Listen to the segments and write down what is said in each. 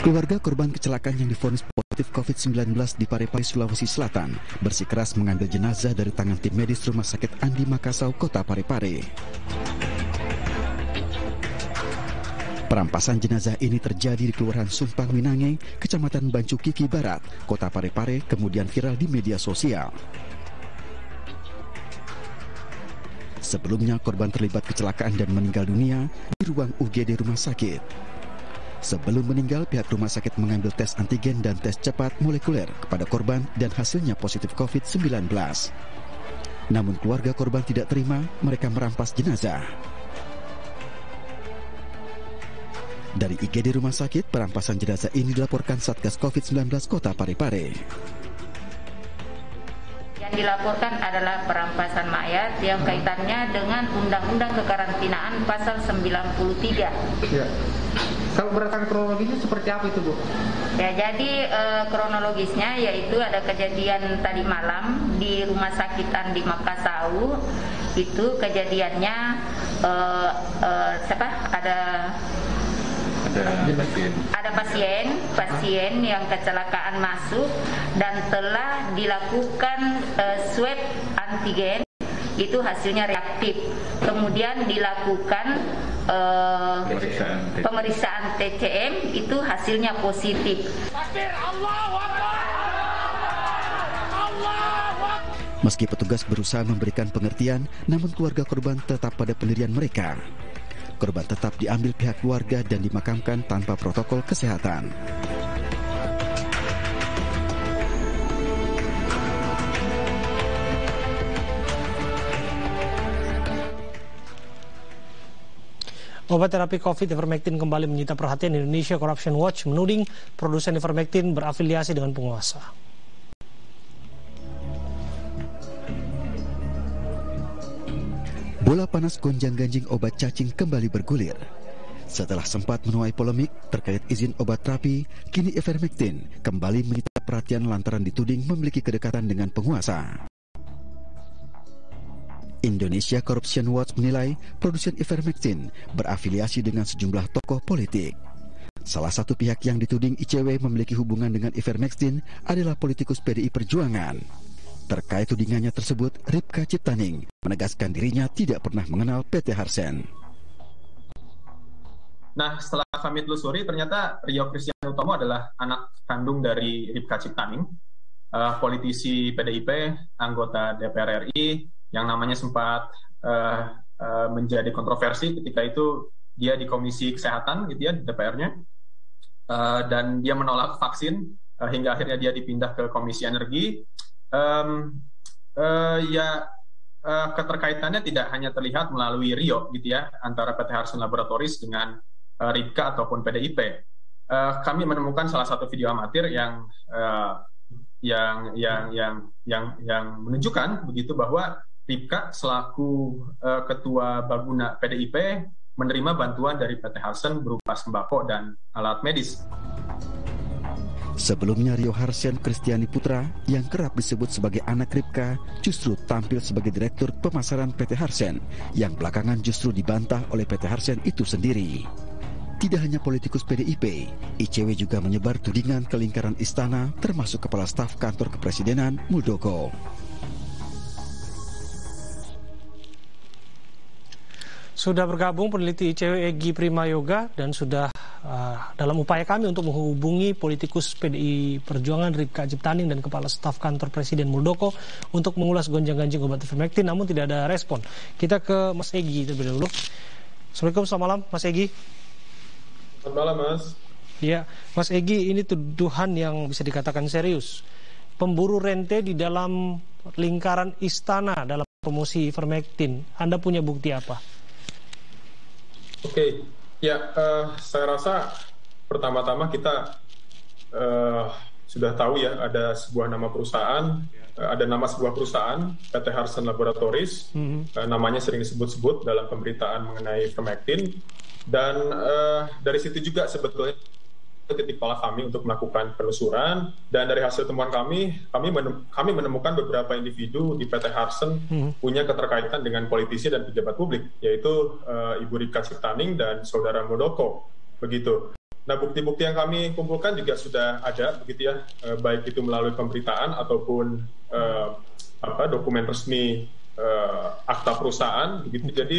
Keluarga korban kecelakaan yang divonis positif COVID-19 di Parepare, Sulawesi Selatan bersikeras mengambil jenazah dari tangan tim medis Rumah Sakit Andi Makassau, Kota Parepare. Perampasan jenazah ini terjadi di Kelurahan Sumpang Minange, Kecamatan Bancu Kiki Barat, Kota Parepare, kemudian viral di media sosial. Sebelumnya korban terlibat kecelakaan dan meninggal dunia di ruang UGD rumah sakit. Sebelum meninggal, pihak rumah sakit mengambil tes antigen dan tes cepat molekuler kepada korban dan hasilnya positif COVID-19. Namun keluarga korban tidak terima, mereka merampas jenazah. Dari IGD rumah sakit, perampasan jenazah ini dilaporkan Satgas COVID-19 Kota Parepare. Yang dilaporkan adalah perampasan mayat yang kaitannya dengan Undang-Undang Kekarantinaan Pasal 93. Ya. Kalau berdasarkan kronologisnya seperti apa itu, Bu? Ya, jadi kronologisnya yaitu ada kejadian tadi malam di Rumah Sakit Andi Makassau. Itu kejadiannya ada pasien yang kecelakaan masuk dan telah dilakukan swab antigen, itu hasilnya reaktif. Kemudian dilakukan pemeriksaan TCM, itu hasilnya positif. Meski petugas berusaha memberikan pengertian, namun keluarga korban tetap pada pendirian mereka. Korban tetap diambil pihak keluarga dan dimakamkan tanpa protokol kesehatan. Obat terapi COVID ivermectin kembali menyita perhatian Indonesia. Corruption Watch menuding produsen ivermectin berafiliasi dengan penguasa. Bola panas gonjang-ganjing obat cacing kembali bergulir. Setelah sempat menuai polemik terkait izin obat terapi, kini ivermectin kembali menyita perhatian lantaran dituding memiliki kedekatan dengan penguasa. Indonesia Corruption Watch menilai produsen ivermectin berafiliasi dengan sejumlah tokoh politik. Salah satu pihak yang dituding ICW memiliki hubungan dengan ivermectin adalah politikus PDI Perjuangan. Terkait tudingannya tersebut, Ripka Ciptaning menegaskan dirinya tidak pernah mengenal PT Harsen. Nah, setelah kami telusuri, ternyata Rio Kristian Utomo adalah anak kandung dari Ripka Ciptaning, politisi PDIP, anggota DPR RI, yang namanya sempat menjadi kontroversi ketika itu dia di Komisi Kesehatan gitu ya, di DPR-nya, dan dia menolak vaksin hingga akhirnya dia dipindah ke Komisi Energi. Keterkaitannya tidak hanya terlihat melalui Rio gitu ya, antara PT Harsen Laboratories dengan Ripka ataupun PDIP. Kami menemukan salah satu video amatir yang menunjukkan begitu bahwa Ripka selaku ketua Baguna PDIP menerima bantuan dari PT Harsen berupa sembako dan alat medis. Sebelumnya Rio Harsen Kristiani Putra yang kerap disebut sebagai anak Ripka justru tampil sebagai direktur pemasaran PT Harsen yang belakangan justru dibantah oleh PT Harsen itu sendiri. Tidak hanya politikus PDIP, ICW juga menyebar tudingan ke lingkaran istana termasuk Kepala Staf Kantor Kepresidenan Muldoko. Sudah bergabung peneliti ICW Egy Primayoga dan sudah dalam upaya kami untuk menghubungi politikus PDI Perjuangan Ripka Ciptaning dan Kepala Staf Kantor Presiden Muldoko untuk mengulas gonjang-ganjing obat ivermectin, namun tidak ada respon. Kita ke Mas Egy terlebih dahulu. Assalamualaikum, selamat malam Mas Egy. Selamat malam Mas. Ya, Mas Egy, ini tuduhan yang bisa dikatakan serius. Pemburu rente di dalam lingkaran istana dalam promosi ivermectin. Anda punya bukti apa? Oke, ya saya rasa pertama-tama kita sudah tahu ya ada sebuah nama perusahaan, ada nama sebuah perusahaan PT Harsen Laboratories, namanya sering disebut-sebut dalam pemberitaan mengenai ivermectin, dan dari situ juga sebetulnya titik pala kami untuk melakukan penelusuran, dan dari hasil temuan kami menemukan beberapa individu di PT Harsen punya keterkaitan dengan politisi dan pejabat publik, yaitu Ibu Ripka Ciptaning dan Saudara Muldoko, begitu. Nah, bukti-bukti yang kami kumpulkan juga sudah ada, begitu ya, baik itu melalui pemberitaan ataupun dokumen resmi akta perusahaan, begitu. Jadi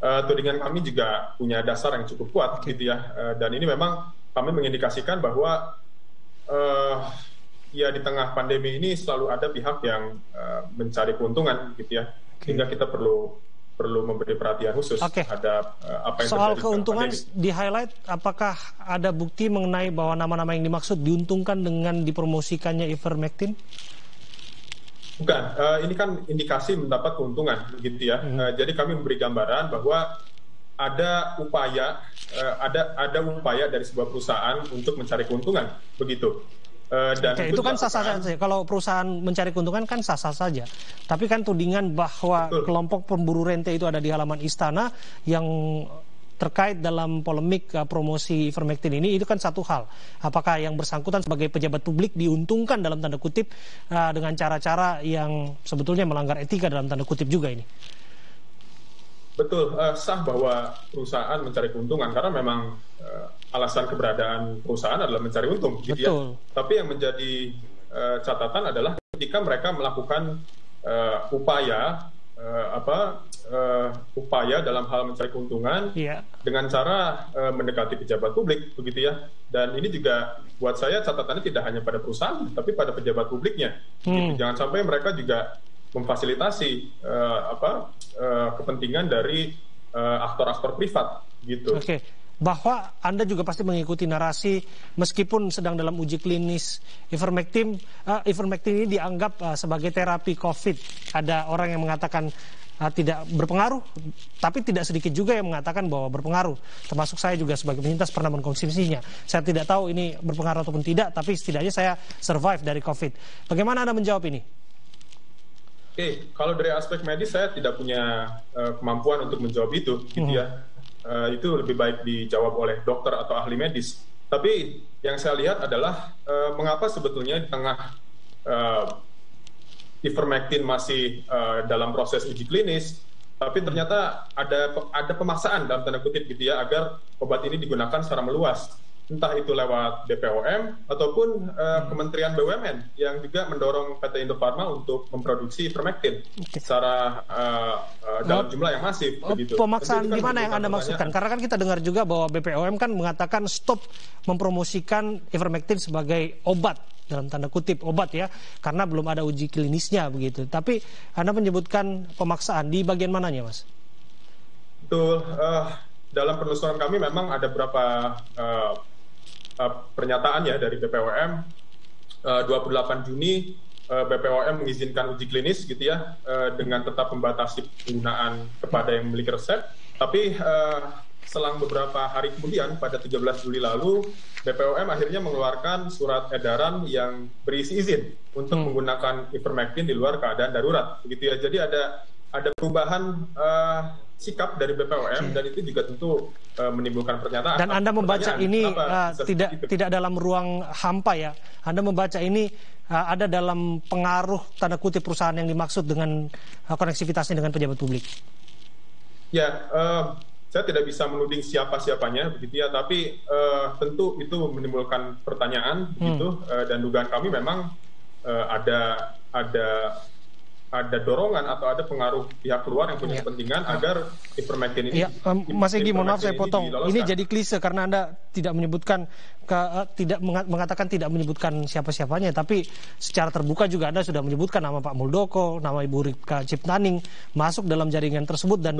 tudingan kami juga punya dasar yang cukup kuat, gitu ya. Dan ini memang kami mengindikasikan bahwa ya di tengah pandemi ini selalu ada pihak yang mencari keuntungan, gitu ya. Sehingga kita perlu memberi perhatian khusus terhadap apa yang soal terjadi. Keuntungan di-highlight, apakah ada bukti mengenai bahwa nama-nama yang dimaksud diuntungkan dengan dipromosikannya ivermectin? Bukan, ini kan indikasi mendapat keuntungan, gitu ya. Jadi kami memberi gambaran bahwa ada upaya dari sebuah perusahaan untuk mencari keuntungan, begitu. Dan itu kan sah-sah saja. Kalau perusahaan mencari keuntungan kan sah-sah saja. Tapi kan tudingan bahwa kelompok pemburu rente itu ada di halaman istana yang terkait dalam polemik promosi ivermectin ini, itu kan satu hal. Apakah yang bersangkutan sebagai pejabat publik diuntungkan dalam tanda kutip dengan cara-cara yang sebetulnya melanggar etika dalam tanda kutip juga ini? Betul, sah bahwa perusahaan mencari keuntungan karena memang alasan keberadaan perusahaan adalah mencari untung, gitu ya. Tapi yang menjadi catatan adalah ketika mereka melakukan upaya dalam hal mencari keuntungan dengan cara mendekati pejabat publik, begitu ya. Dan ini juga buat saya catatannya tidak hanya pada perusahaan, tapi pada pejabat publiknya. Gitu. Jangan sampai mereka juga memfasilitasi kepentingan dari aktor-aktor privat, gitu. Bahwa Anda juga pasti mengikuti narasi meskipun sedang dalam uji klinis ivermectin ini dianggap sebagai terapi COVID. Ada orang yang mengatakan tidak berpengaruh, tapi tidak sedikit juga yang mengatakan bahwa berpengaruh. Termasuk saya juga sebagai penyintas pernah mengkonsumsinya. Saya tidak tahu ini berpengaruh ataupun tidak, tapi setidaknya saya survive dari COVID. Bagaimana Anda menjawab ini? Kalau dari aspek medis saya tidak punya kemampuan untuk menjawab itu, gitu ya. Itu lebih baik dijawab oleh dokter atau ahli medis. Tapi yang saya lihat adalah mengapa sebetulnya di tengah ivermectin masih dalam proses uji klinis, tapi ternyata ada pemaksaan dalam tanda kutip, gitu ya, agar obat ini digunakan secara meluas. Entah itu lewat BPOM ataupun Kementerian BUMN yang juga mendorong PT Indofarma untuk memproduksi ivermectin secara dalam jumlah yang masif. Pemaksaan di mana yang Anda maksudkan? Karena kan kita dengar juga bahwa BPOM kan mengatakan stop mempromosikan ivermectin sebagai obat, dalam tanda kutip obat ya, karena belum ada uji klinisnya begitu. Tapi Anda menyebutkan pemaksaan di bagian mananya, Mas? Betul. Dalam penelusuran kami memang ada beberapa pernyataan ya dari BPOM. 28 Juni BPOM mengizinkan uji klinis, gitu ya, dengan tetap membatasi penggunaan kepada yang memiliki resep. Tapi selang beberapa hari kemudian pada 13 Juli lalu BPOM akhirnya mengeluarkan surat edaran yang berisi izin untuk menggunakan ivermectin di luar keadaan darurat, begitu ya. Jadi ada perubahan sikap dari BPOM dan itu juga tentu menimbulkan pernyataan. Dan Anda membaca ini tidak dalam ruang hampa ya. Anda membaca ini ada dalam pengaruh tanda kutip perusahaan yang dimaksud dengan koneksivitasnya dengan pejabat publik. Ya, saya tidak bisa menuding siapa-siapanya, begitu ya. Tapi tentu itu menimbulkan pertanyaan, gitu. Dan dugaan kami memang ada dorongan atau ada pengaruh pihak luar yang punya kepentingan agar ivermectin ini. Mas Egy, mohon maaf saya potong. Ini jadi klise karena Anda tidak menyebutkan, mengatakan tidak menyebutkan siapa-siapanya, tapi secara terbuka juga Anda sudah menyebutkan nama Pak Muldoko, nama Ibu Ripka Ciptaning masuk dalam jaringan tersebut dan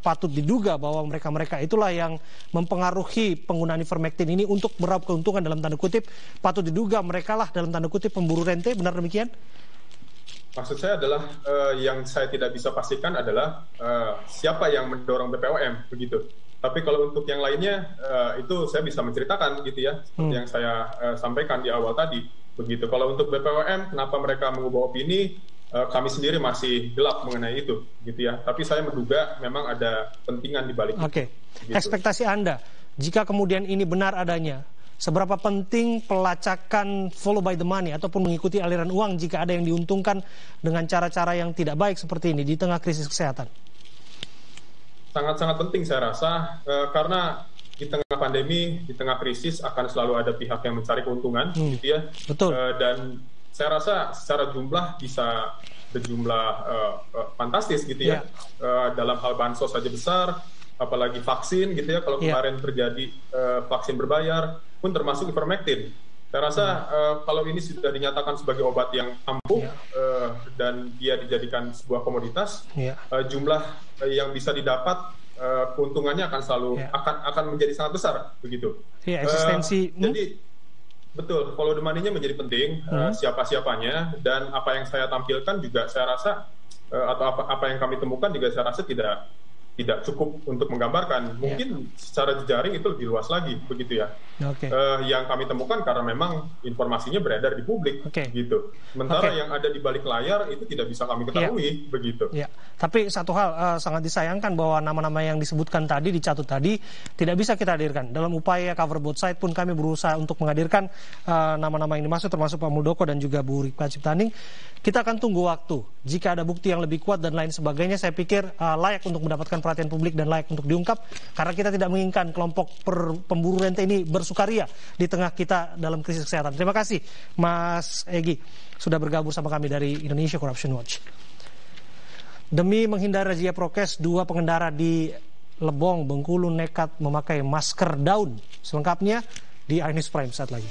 patut diduga bahwa mereka-mereka itulah yang mempengaruhi penggunaan ivermectin ini untuk meraup keuntungan dalam tanda kutip. Patut diduga mereka lah dalam tanda kutip pemburu rente, benar demikian? Maksud saya adalah yang saya tidak bisa pastikan adalah siapa yang mendorong BPOM, begitu. Tapi kalau untuk yang lainnya itu saya bisa menceritakan, gitu ya, seperti yang saya sampaikan di awal tadi, begitu. Kalau untuk BPOM, kenapa mereka mengubah opini, kami sendiri masih gelap mengenai itu, gitu ya. Tapi saya menduga memang ada kepentingan di balik itu. Ekspektasi Anda, jika kemudian ini benar adanya, seberapa penting pelacakan follow by the money ataupun mengikuti aliran uang jika ada yang diuntungkan dengan cara-cara yang tidak baik seperti ini di tengah krisis kesehatan? Sangat-sangat penting saya rasa, karena di tengah pandemi, di tengah krisis akan selalu ada pihak yang mencari keuntungan, gitu ya. Betul. Dan saya rasa secara jumlah bisa berjumlah fantastis, gitu ya. Dalam hal bansos saja besar, apalagi vaksin, gitu ya. Kalau kemarin terjadi vaksin berbayar, pun termasuk ivermectin. Saya rasa kalau ini sudah dinyatakan sebagai obat yang ampuh dan dia dijadikan sebuah komoditas, jumlah yang bisa didapat keuntungannya akan selalu akan menjadi sangat besar, begitu. Eksistensi. Jadi betul, follow the money-nya menjadi penting, siapa-siapanya, dan apa yang saya tampilkan juga saya rasa atau apa yang kami temukan juga saya rasa tidak cukup untuk menggambarkan. Mungkin secara jejaring itu lebih luas lagi, begitu ya. Yang kami temukan karena memang informasinya beredar di publik, gitu. Sementara yang ada di balik layar itu tidak bisa kami ketahui, begitu. Tapi satu hal sangat disayangkan bahwa nama-nama yang disebutkan tadi, dicatut tadi, tidak bisa kita hadirkan. Dalam upaya cover both side pun kami berusaha untuk menghadirkan nama-nama yang dimaksud, termasuk Pak Muldoko dan juga Bu Ripka Ciptaning. Kita akan tunggu waktu. Jika ada bukti yang lebih kuat dan lain sebagainya, saya pikir layak untuk mendapatkan perhatian publik dan layak untuk diungkap, karena kita tidak menginginkan kelompok pemburu rente ini bersukaria di tengah kita dalam krisis kesehatan. Terima kasih Mas Egy sudah bergabung sama kami dari Indonesia Corruption Watch. Demi menghindari razia prokes, 2 pengendara di Lebong, Bengkulu nekat memakai masker daun. Selengkapnya di iNews Prime saat lagi.